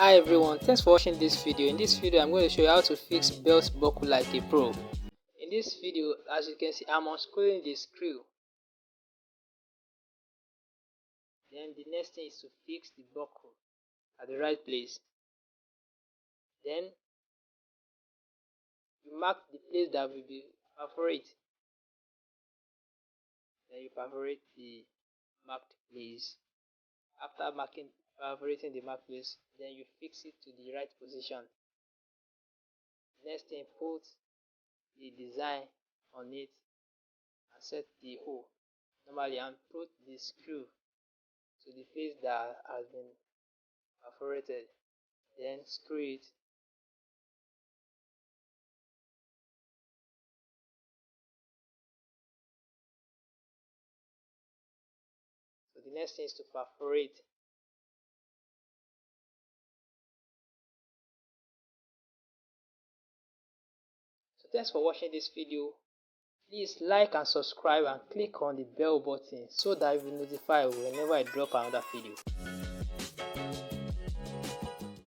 Hi everyone, thanks for watching this video. In this video, I'm going to show you how to fix belt buckle like a pro. In this video, as you can see, I'm unscrewing the screw. Then the next thing is to fix the buckle at the right place. Then you mark the place that will be perforate. Then you perforate the marked place. After perforating the marked place, then you fix it to the right position. Next thing, put the design on it and set the hole normally and put the screw to the place that has been perforated. Then screw it. So the next thing is to perforate. So thanks for watching this video. Please like and subscribe and click on the bell button so that you will be notified whenever I drop another video.